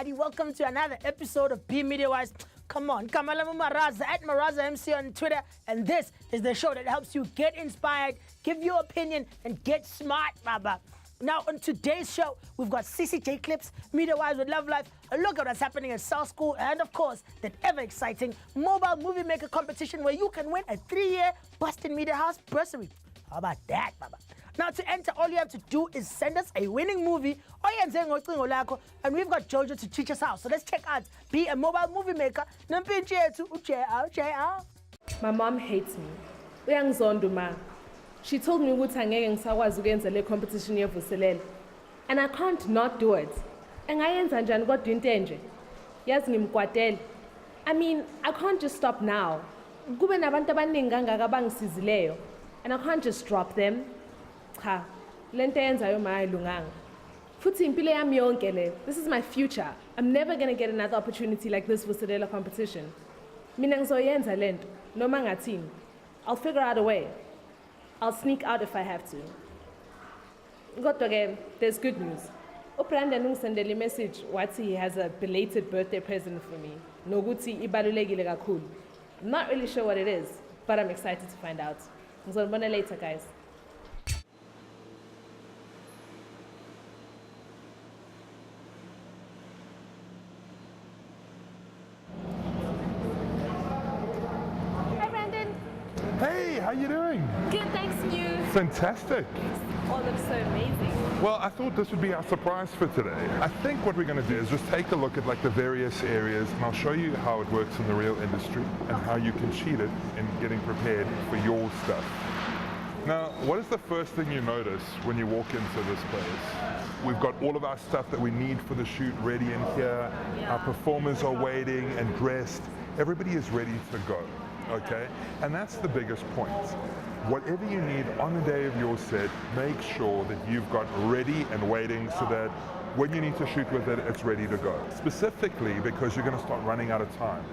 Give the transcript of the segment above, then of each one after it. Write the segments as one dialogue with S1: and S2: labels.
S1: everybody. Welcome to another episode of Be Media Wise. Come on, Kamalama Maraza at Maraza MC on Twitter. And this is the show that helps you get inspired, give your opinion, and get smart, Baba. Now, on today's show, we've got CCJ Clips, Media Wise with Love Life, a look at what's happening at South School, and of course, that ever-exciting mobile movie maker competition where you can win a 3-year Boston Media House bursary. How about that, Baba? Now, to enter, all you have to do is send us a winning movie, and we've got Jojo to teach us how. So let's check out Be a Mobile Movie Maker.
S2: My mom hates me. She told me ukuthi angeke ngisakwazi ukwenza le competition yevuselele. And I can't not do it. Engayenza njani kodwa into enje? Yazi ngimkwatele. I mean, I can't just stop now. Kube nabantu abaningi kangaka abangisizileyo. And I can't just drop them. Cha, lento yenzayo mayilunganga. Futhi impilo yami yonke le. This is my future. I'm never going to get another opportunity like this vuselele competition. Mina ngizoyenza lento noma ngathini. I'll figure out a way. I'll sneak out if I have to. Kodwa-ke, there's good news. UBrandon ungisendele message wathi he has a belated birthday present for me. Nokuthi ibalulekile kakhulu. I'm not really sure what it is, but I'm excited to find out. Ngizonibona later, guys.
S3: Hey, how you doing?
S2: Good, thanks, you.
S3: Fantastic.
S2: All looks so amazing.
S3: Well, I thought this would be our surprise for today. I think what we're going to do is just take a look at like the various areas, and I'll show you how it works in the real industry and how you can cheat it in getting prepared for your stuff. Now, what is the first thing you notice when you walk into this place? We've got all of our stuff that we need for the shoot ready in here.
S2: Yeah.
S3: Our performers are waiting and dressed. Everybody is ready to go. Okay, and that's the biggest point. Whatever you need on the day of your set, make sure that you've got ready and waiting so that when you need to shoot with it, it's ready to go. Specifically because you're going to start running out of time.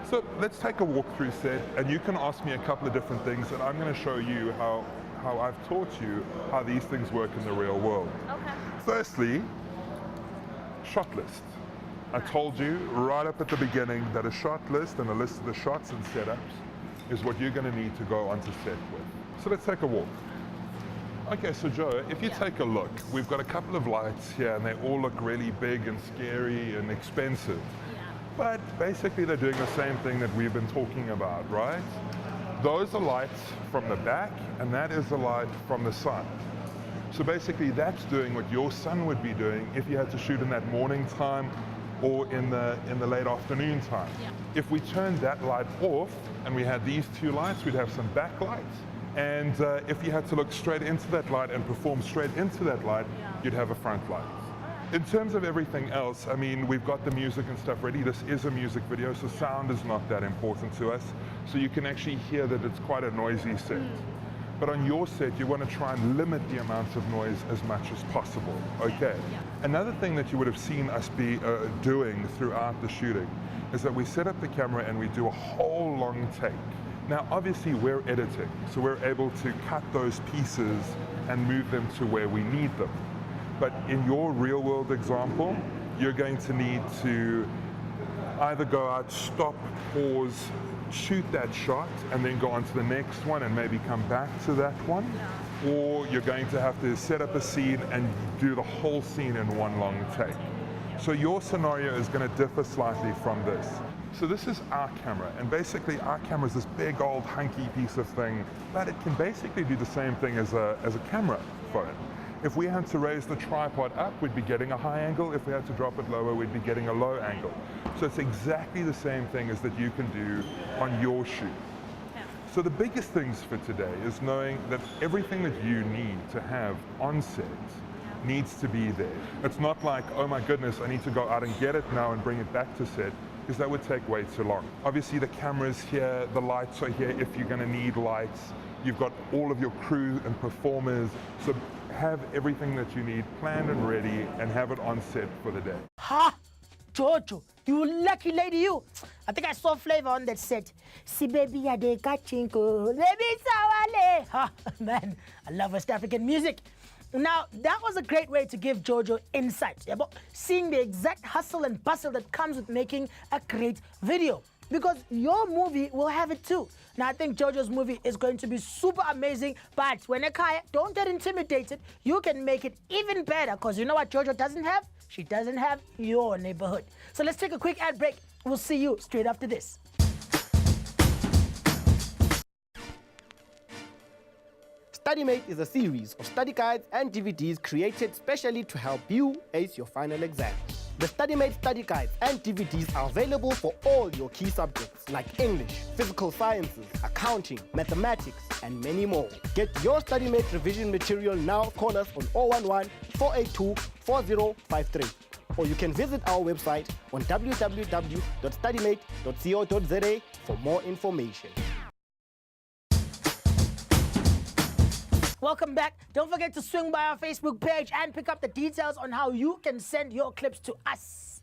S3: So let's take a walk through set, and you can ask me a couple of different things, and I'm going to show you how I've taught you how these things work in the real world.
S2: Okay.
S3: Firstly, shot list. I told you right up at the beginning that a shot list and a list of the shots and setups is what you're going to need to go onto set with. So let's take a walk. Okay, so Joe, if you take a look, we've got a couple of lights here and they all look really big and scary and expensive.
S2: Yeah.
S3: But basically they're doing the same thing that we've been talking about, right? Those are lights from the back and that is a light from the sun. So basically that's doing what your sun would be doing if you had to shoot in that morning time or in the late afternoon time.
S2: Yeah.
S3: If we turned that light off and we had these two lights, we'd have some backlights. And if you had to look straight into that light and perform straight into that light, you'd have a front light. In terms of everything else, I mean, we've got the music and stuff ready. This is a music video, so sound is not that important to us. So you can actually hear that it's quite a noisy set. But on your set, you want to try and limit the amount of noise as much as possible, okay?
S2: Yeah.
S3: Another thing that you would have seen us be doing throughout the shooting is that we set up the camera and we do a whole long take. Now, obviously we're editing, so we're able to cut those pieces and move them to where we need them. But in your real world example, you're going to need to either go out, stop, pause, shoot that shot and then go on to the next one and maybe come back to that one.
S2: Yeah.
S3: Or you're going to have to set up a scene and do the whole scene in one long take. So your scenario is going to differ slightly from this. So this is our camera, and basically our camera is this big old hunky piece of thing, but it can basically do the same thing as a camera phone. If we had to raise the tripod up, we'd be getting a high angle. If we had to drop it lower, we'd be getting a low angle. So it's exactly the same thing as that you can do on your shoot.
S2: Yeah.
S3: So the biggest things for today is knowing that everything that you need to have on set needs to be there. It's not like, oh my goodness, I need to go out and get it now and bring it back to set, because that would take way too long. Obviously the camera's here, the lights are here if you're going to need lights. You've got all of your crew and performers. So have everything that you need planned and ready and have it on set for the day.
S1: Ha! Jojo, you lucky lady, you. I think I saw Flavor on that set. Si baby, I de kachinko, baby sawale. Ha, man, I love West African music. Now, that was a great way to give Jojo insight about seeing the exact hustle and bustle that comes with making a great video. Because your movie will have it too. Now, I think Jojo's movie is going to be super amazing, but when Ekaya, don't get intimidated. You can make it even better, because you know what Jojo doesn't have? She doesn't have your neighborhood. So let's take a quick ad break. We'll see you straight after this.
S4: StudyMate is a series of study guides and DVDs created specially to help you ace your final exam. The StudyMate study guides and DVDs are available for all your key subjects like English, physical sciences, accounting, mathematics, and many more. Get your StudyMate revision material now. Call us on 011-482-4053. Or you can visit our website on www.studymate.co.za for more information.
S1: Welcome back. Don't forget to swing by our Facebook page and pick up the details on how you can send your clips to us.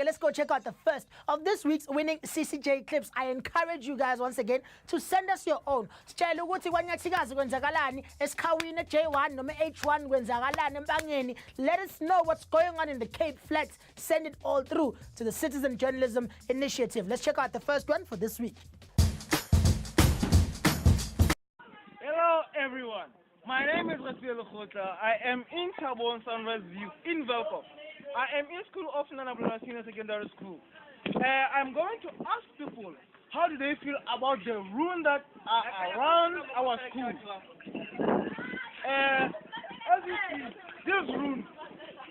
S1: Let's go check out the first of this week's winning CCJ clips. I encourage you guys once again to send us your own. Let us know what's going on in the Cape Flats. Send it all through to the Citizen Journalism Initiative. Let's check out the first one for this week.
S5: Hello everyone, my name is Rafael Khota. I am in Tabon Sunrise View in Velkom. I am in school of Nanabula Senior Secondary School. I'm going to ask people how do they feel about the ruins that are around our school. As you see, these ruins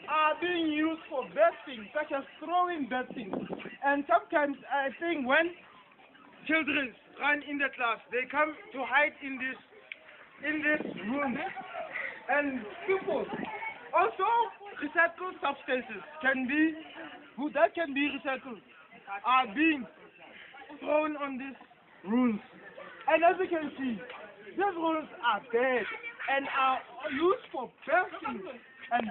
S5: are being used for bad things, such as throwing bad things. And sometimes I think when children run in the class, they come to hide in this room. And people also recycled substances can be recycled are being thrown on these rooms. And as you can see, these rooms are bad and are used for bursting and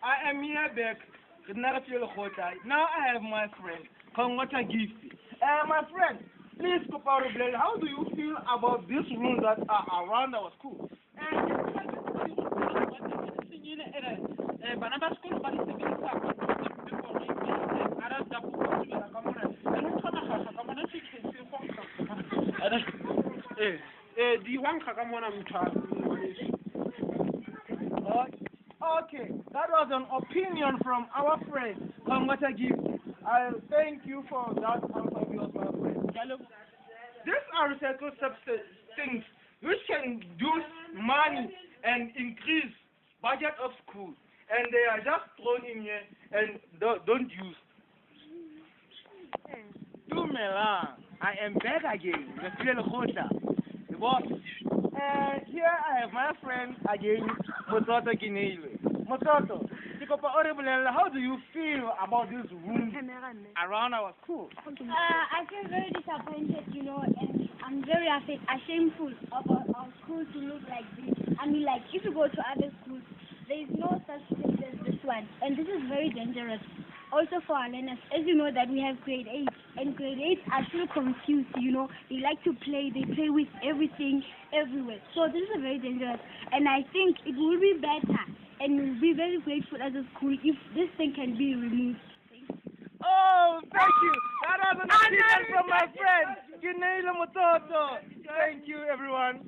S5: I am here back. Now I have my friend Kongota Gifty. My friend, please, how do you feel about these rules that are around our school? Okay, that was an opinion from our friend Kongota Gifty. I thank you for that answer of yours, my friend. These are recycled things which can use money and increase budget of school, and they are just thrown in here and don't use. I am back again. Here I have my friend again, Mototo Gineile. Mototo, how do you feel about this room around our school?
S6: I feel very disappointed, and I'm very ashameful of our school to look like this. I mean, like, if you go to other schools, there is no such thing as this one, and this is very dangerous. Also for our learners, as you know that we have grade 8, and grade 8 are still confused, they like to play, they play with everything, everywhere. So this is very dangerous, and I think it will be better, and we'll be very grateful as a school if this thing can be removed.
S5: Oh, thank you. That was an opinion from my friend, Gineile Mototo. Thank you, everyone.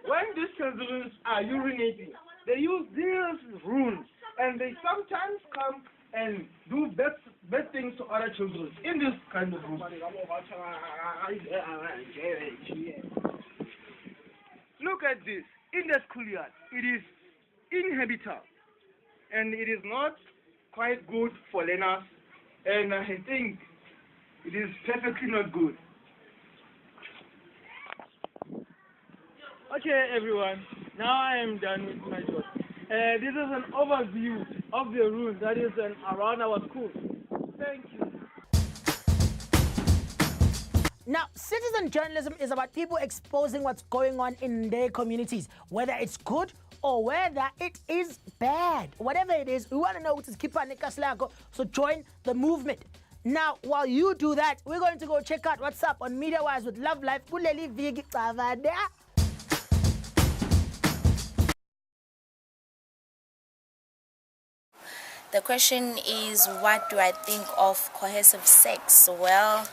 S5: When these children are urinating, they use these rooms, and they sometimes come and do bad things to other children in this kind of room. Look at this. In the schoolyard, it is inhabitable, and it is not quite good for learners, and I think it is perfectly not good. Okay, everyone, now I am done with my job. This is an overview of the rules that is around our school. Thank you.
S1: Now, citizen journalism is about people exposing what's going on in their communities, whether it's good or whether it is bad. Whatever it is, we want to know what is Kipane Kaslako, so join the movement. Now, while you do that, we're going to go check out what's up on MediaWise with Love Life. Kuleli viki tsavada.
S7: The question is, what do I think of cohesive sex? Well,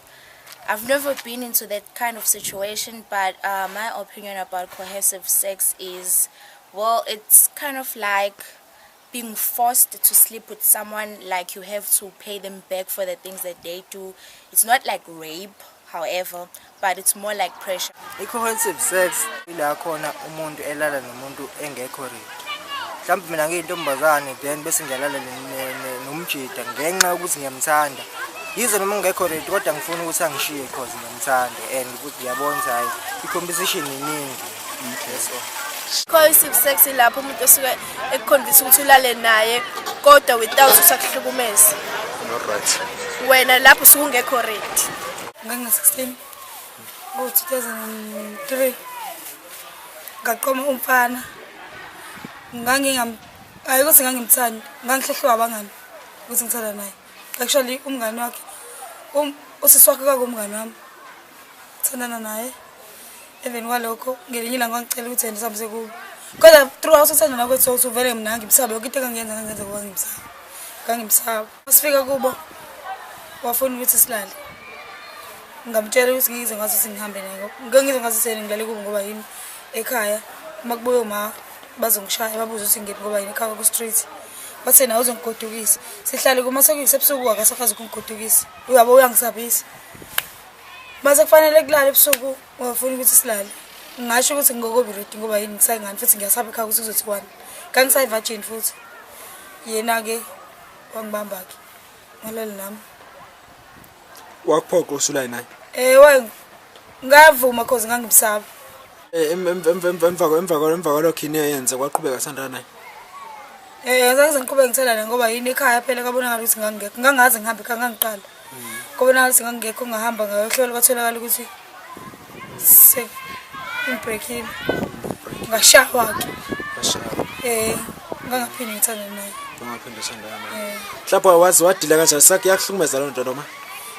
S7: I've never been into that kind of situation, but my opinion about cohesive sex is, well, it's kind of like being forced to sleep with someone, like you have to pay them back for the things that they do. It's not like rape, however, but it's more like pressure.
S8: I-cohesive sex ila khona umuntu elala nomuntu engekho ready. Mhlawumbe mina ngiyintombazane then bese ngiyalala nomjida ngenxa ukuthi ngiyamthanda. Yize noma ngekho ready kodwa ngifuna ukuthi angishiye because ngiyamthanda and ukuthi ngiyabona hayi i-competition iningi. Yes.
S9: Cohesive sex ilapho umuntu osuke ekuconvince ukuthi ulale naye kodwa without ukuhlukumeza.
S8: Not right.
S9: Wena lapho usuke ungekho ready.
S10: Nganga-16 ngo-2003 ngaqoma umfana hayi ukuthi ngangimthanda ngangihlehlwa abangani ukuthi ngithanda naye. Actually umngani wakhe usisi wakhe kwakumngani wami thandana naye. Even kwalokho ngelinye ilanga ngicela ukuthi ndisambise kubo kodwa throughout uthandana kwethu suvele mina ngimsabe yonke into engangenza kuba ngimsaba. Sifika kubo wafuna ukuthi silale. Ngamtshela ukuthi ngize ngathi ngihambe naye. Ngize ngathi ngilale kubo ngoba yini ekhaya makubuye uma bazongishaya babuza ukuthi ngiphi ngoba yini ekhaya ku street. Bathe nawe uzongigodukisa. Sihlale kuma sekuyisebusuku akasakwazi ukungigodukisa. Uyabo uyangisabisa. Mase kufanele kulala ebusuku wafuna ukuthi silale. Ngisho ukuthi ngokobi ready ngoba yini ngisayingani futhi ngiyasaba ekhaya ukuthi kuzothi 1. Kangisayi virgin futhi. Yena ke wangibamba ke. Ngalala nami.
S8: Wakuphoqa usulay naye.
S10: Ngavuma cause ngangimsaba.
S8: Emva kwalokho ini yenza kwaqhubeka sandana naye.
S10: Zange ngiqhubeke ngithela naye ngoba yini ekhaya phela kabonakala ukuthi ngangekho. Ngangaze ngihambe ekhaya ngangiqala. Kubonakala ukuthi ngangekho ngahamba ngayohlola kwatholakala ukuthi imbreakini. Ngashawa ke. Ngangaphinde ngithanda naye.
S8: Ungaphinde sandana naye. Mhlawumbe wazi wadila kanjani sakhe yakuhlukumeza lo nto noma?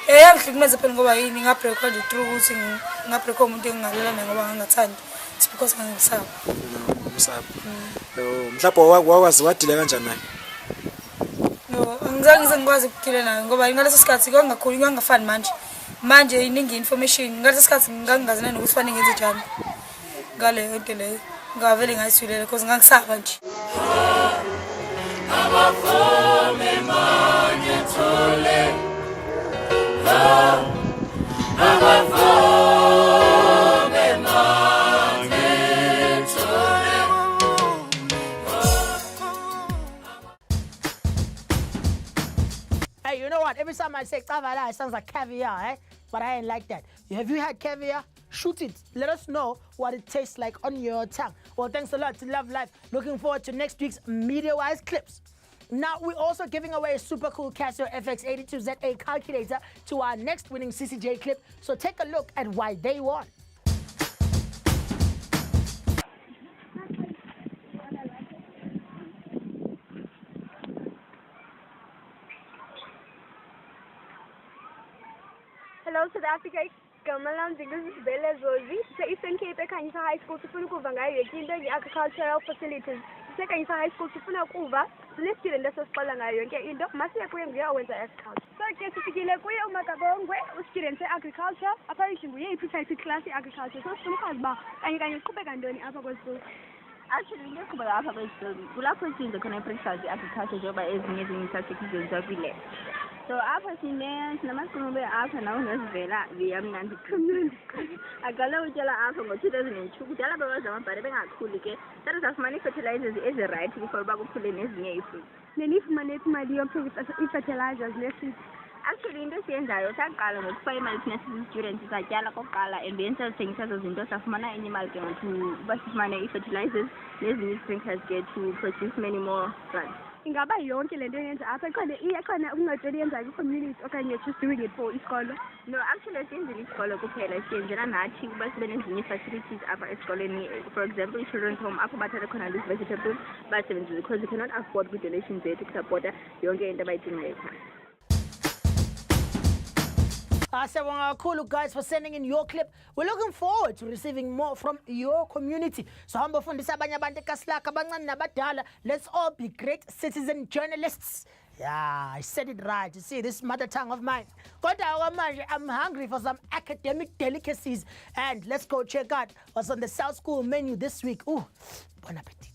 S10: Yangihlukumeza phela ngoba yini ngabreak nje through ukuthi ngabreak umuntu engingalela naye ngoba ngangathandi. It's because ngangisaba.
S8: Mhlawumbe wakwazi wadila kanjani naye?
S10: No, ngizange ngikwazi ukuphila naye ngoba ngaleso sikhathi ngangakhuli ngangafani manje iningi information ngaleso sikhathi ngangazi nani ukuthi fanele ngenze njani ngale into leyo ngavele ngayiswilele because ngangisaba nje.
S1: Hey, you know what? Every time I say tsavala, it sounds like caviar, eh? But I ain't like that. Have you had caviar? Shoot it. Let us know what it tastes like on your tongue. Well, thanks a lot to Love Life. Looking forward to next week's MediaWise clips. Now, we're also giving away a super cool Casio FX82ZA calculator to our next winning CCJ clip. So take a look at why they won.
S6: Hello, South Africa. Kamalam Dingus Bella Zozi. Say Eastern Cape Kanisa High School to Funukuvangai, the agricultural facilities. Second high school to Funakuva, let's get in the Spalangai and get in the Masia Quenga with the agriculture. So, get to begin a way of Macabon, where students agriculture, apparition we precise classic agriculture, so some husband, and you can use Quebec and Donny Alpha School.
S11: Actually, let's go back to the connection the agriculture job is making such a good. So after since namasiko be after now ngesivela ngiyamnandi community akala utshela apha ngo2002 kudala babaza amabhare bengakhuli ke sathi safumana fertilizers ezi-right before bakuphule nezinye ifruits
S6: nenifumane imali yopurchase i-fertilizers neseeds.
S11: Actually into esiyenzayo saqala ngokufa imali thina students satyala kokuqala and then sathengisa ezo zinto safumana enye imali ke ngoku basifumane i-fertilizers nezinye sprinklers ke to produce many more plants.
S6: Ingaba yonke lento yenza apha ikhona ukungatseli yenza ku-community okanye you're just doing it for isikolo?
S11: No, actually siyenzela isikolo kuphela siyenzela nathi kuba sibe nezinye facilities apha esikoleni. For example, children's home apho bathatha khona these vegetables basebenzisa because we cannot afford good donations zethu ukusupporta yonke into abayidingayo ekhaya.
S1: Siyabonga kakhulu, guys, for sending in your clip. We're looking forward to receiving more from your community. So hamba fundisa abanye abantu ekasilaka abancane nabadala. Let's all be great citizen journalists. Yeah, I said it right. You see, this mother tongue of mine. I'm hungry for some academic delicacies. And let's go check out what's on the South School menu this week. Ooh, bon appetit.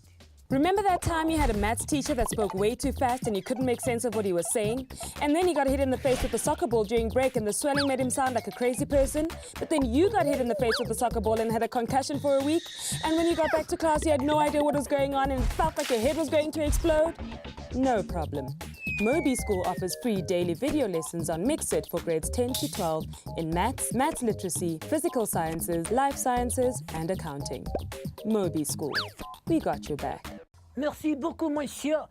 S12: Remember that time you had a maths teacher that spoke way too fast and you couldn't make sense of what he was saying? And then he got hit in the face with a soccer ball during break and the swelling made him sound like a crazy person? But then you got hit in the face with a soccer ball and had a concussion for a week? And when you got back to class, you had no idea what was going on and it felt like your head was going to explode? No problem. Moby School offers free daily video lessons on Mixit for grades 10 to 12 in maths, maths literacy, physical sciences, life sciences, and accounting. Moby School. We got your back.
S1: Merci beaucoup, monsieur.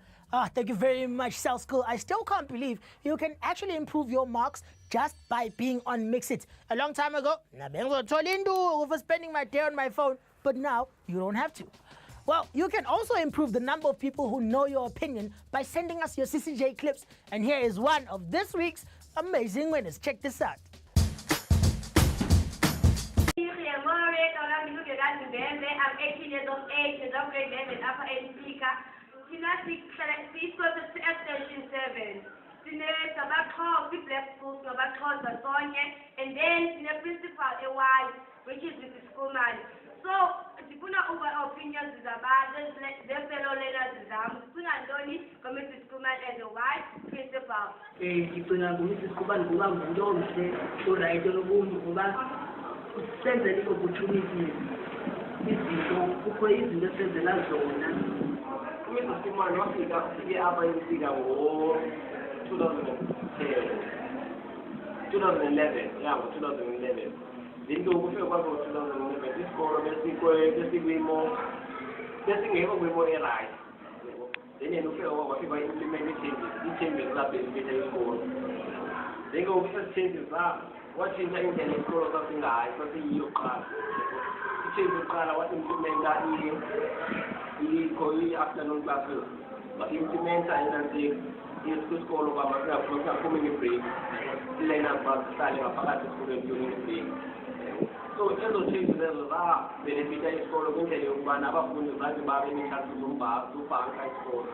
S1: Thank you very much, South School. I still can't believe you can actually improve your marks just by being on Mixit. A long time ago, I was spending my day on my phone, but now you don't have to. Well, you can also improve the number of people who know your opinion by sending us your CCJ clips. And here is one of this week's amazing winners. Check this out.
S13: I'm 18 years of age, and I'm grade 11 upper age speaker. She's got to Station 7. She's about 12 black schools, about 12 and then the principal, a wife, which is with the school man. So, Tipuna over opinions is about the fellow leaders, Tipuna Doni, Committee Schoolman and the wife, principal.
S14: Tipuna Committee Schoolman, don't say, so I don't know, send the opportunity. Kukho izinto esenzela zona.
S15: Kumisa Schoolman wafike apha emsika ngo-2011, yeah, ngo-2011. Then ukufika kwakho ngo-2011, isikolo besingekho kwimo e-right. Then yena ufika kwakho wafika implement i-changes lapha ezibetha isikolo. Then ngokufika changes lapha, watshintsha indlela isikolo sasingayo, sasiyiyo kuqala. I-change yokuqala wa-implementa i-afternoon classes. Wa-implementa inanti isikolo kwamasingaphumi nge-break. I-line-up basihlale ngaphakathi esikolweni during i-break. So ezo changes ezo zabenefita isikolo kwindlela yokubana abafundi bathi babe neekhansi zobhanka isikolo.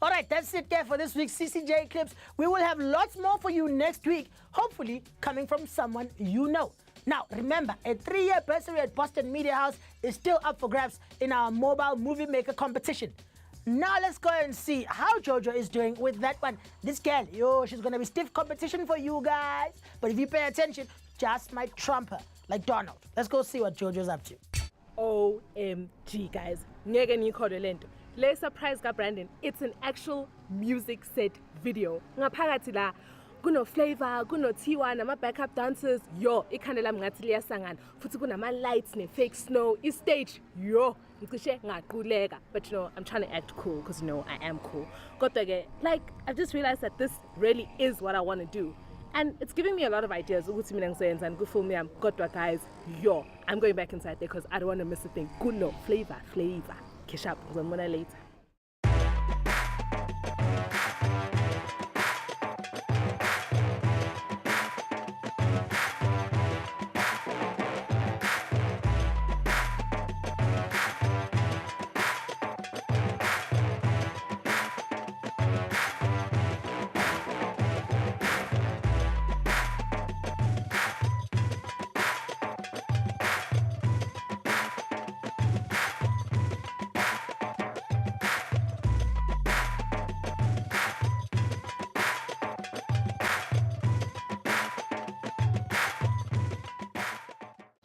S1: All right, that's it there for this week's CCJ Clips. We will have lots more for you next week, hopefully coming from someone you know. Now, remember, a 3-year bursary at Boston Media House is still up for grabs in our mobile movie maker competition. Now let's go and see how Jojo is doing with that one. This girl, she's going to be stiff competition for you guys. But if you pay attention, just might trump her, like Donald. Let's go see what Jojo's up to.
S2: OMG, guys. Ngeke ngiyikhole lento. Le surprise ka Brandon, it's an actual music set video. Ngaphakathi la kuno Flavor, kuno T1, nama backup dancers. Ikhanda lami ngathi liyasangana. Futhi kunama lights ne fake snow. Stage, ngicishe ngaquleka. But I'm trying to act cool because I am cool. Kodwa like I've just realized that this really is what I want to do. And it's giving me a lot of ideas. Ukuthi mina ngisebenza and kufilm yami. Kodwa guys, I'm going back inside there because I don't want to miss a thing. Kuno Flavor. Catch up with them later.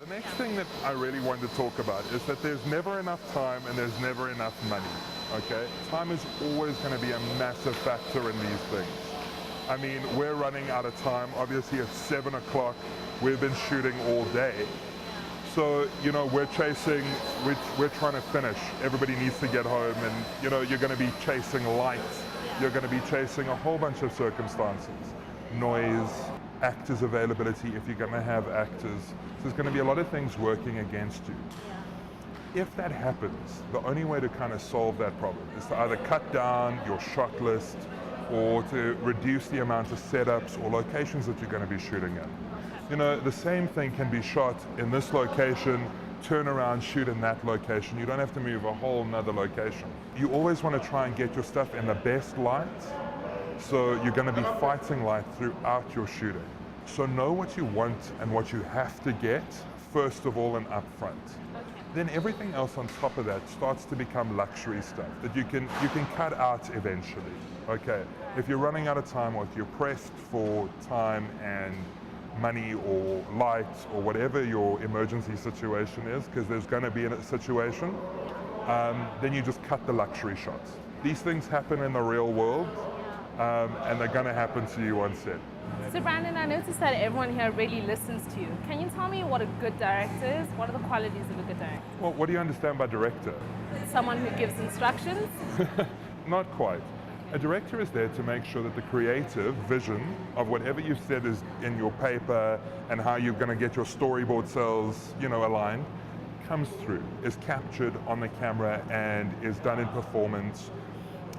S3: The next thing that I really want to talk about is that there's never enough time and there's never enough money, okay? Time is always going to be a massive factor in these things. I mean, we're running out of time. Obviously, it's 7 o'clock. We've been shooting all day. So, we're trying to finish. Everybody needs to get home and, you're going to be chasing lights. You're going to be chasing a whole bunch of circumstances. Noise, actors availability if you're going to have actors. So there's going to be a lot of things working against you. if that happens, the only way to kind of solve that problem is to either cut down your shot list or to reduce the amount of setups or locations that you're going to be shooting in. You know, the same thing can be shot in this location, turn around, shoot in that location. You don't have to move a whole nother location. You always want to try and get your stuff in the best light, so you're going to be fighting light throughout your shooting. So know what you want and what you have to get, first of all and up front. Then everything else on top of that starts to become luxury stuff that you can cut out eventually. Okay, if you're running out of time or if you're pressed for time and money or light or whatever your emergency situation is, because there's going to be a situation, then you just cut the luxury shots. These things happen in the real world, and they're going to happen to you on set.
S2: So Brandon, I noticed that everyone here really listens to you. Can you tell me what a good director is? What are the qualities of a good director?
S3: Well, what do you understand by director?
S2: Someone who gives instructions?
S3: Not quite. A director is there to make sure that the creative vision of whatever you've said is in your paper and how you're going to get your storyboard cells, you know, aligned, comes through, is captured on the camera and is done in performance.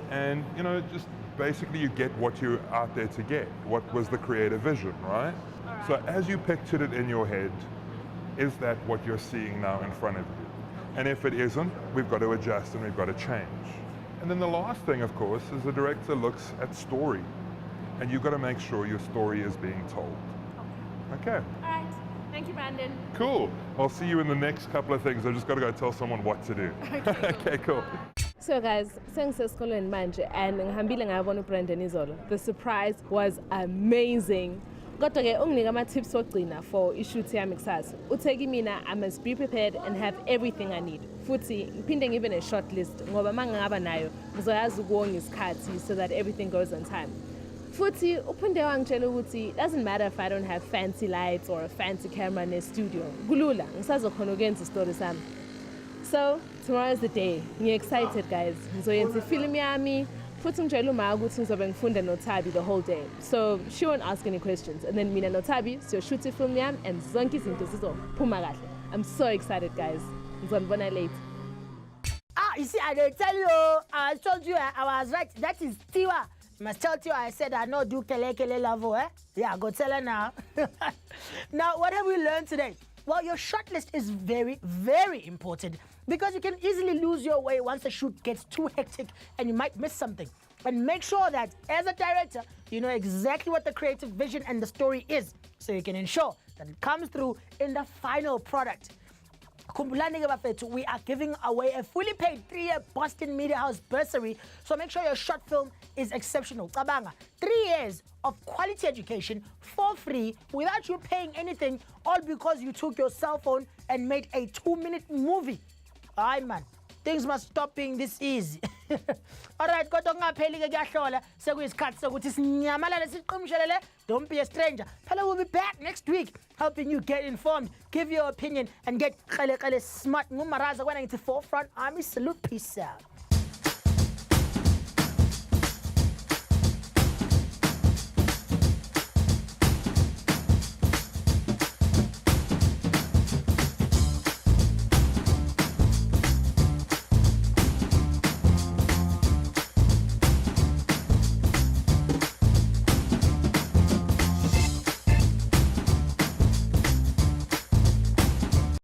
S3: And, you know, just basically you get what you're out there to get. What was the creative vision, right? So as you pictured it in your head, is that what you're seeing now in front of you? And if it isn't, we've got to adjust and we've got to change. And then the last thing, of course, is the director looks at story. And you've got to make sure your story is being told. Okay.
S2: All right. Thank you, Brandon.
S3: Cool. I'll see you in the next couple of things. I've just got to go tell someone what to do. Okay, cool.
S2: So guys, sengisesikolweni manje and ngihambile ngabona uBrandon izolo. The surprise was amazing. Kodwa ke unginika ama-tips wokugcina for ishoot yami kusasa. Uthe kimina I must be prepared and have everything I need. Futhi ngiphinde ngibe ne-short list ngoba mangingaba nayo ngizoyazi ukuwonga isikhathi so that everything goes on time. Futhi uphinde wangitshela ukuthi doesn't matter if I don't have fancy lights or a fancy camera in the studio. Kulula, ngisazokhona ukwenza istori sami. So tomorrow is the day. Ngiye excited guys. Ngizoyenza ifilm yami. Futhi ngitshela uma ukuthi ngizobe ngifunda noThabi the whole day. So she won't ask any questions. And then mina noThabi siyoshoot ifilm yami and zonke izinto zizophuma kahle. I'm so excited guys. Ngizonibona late.
S1: You see, I didn't tell you. I told you I was right. That is Tiwa. You must tell Tiwa I said I know do kele lavo, eh? Yeah, go tell her now. Now, what have we learned today? Well, your shot list is very, very important because you can easily lose your way once the shoot gets too hectic and you might miss something. And make sure that as a director, you know exactly what the creative vision and the story is so you can ensure that it comes through in the final product. We are giving away a fully paid 3-year Boston Media House bursary, so make sure your short film is exceptional. 3 years of quality education for free without you paying anything, all because you took your cell phone and made a 2-minute movie. Aye man, things must stop being this easy. Alright, don't be a stranger. Pella will be back next week helping you get informed, give your opinion, and get smart. Ngumaraza when I get to Forefront Army. Salute, peace out.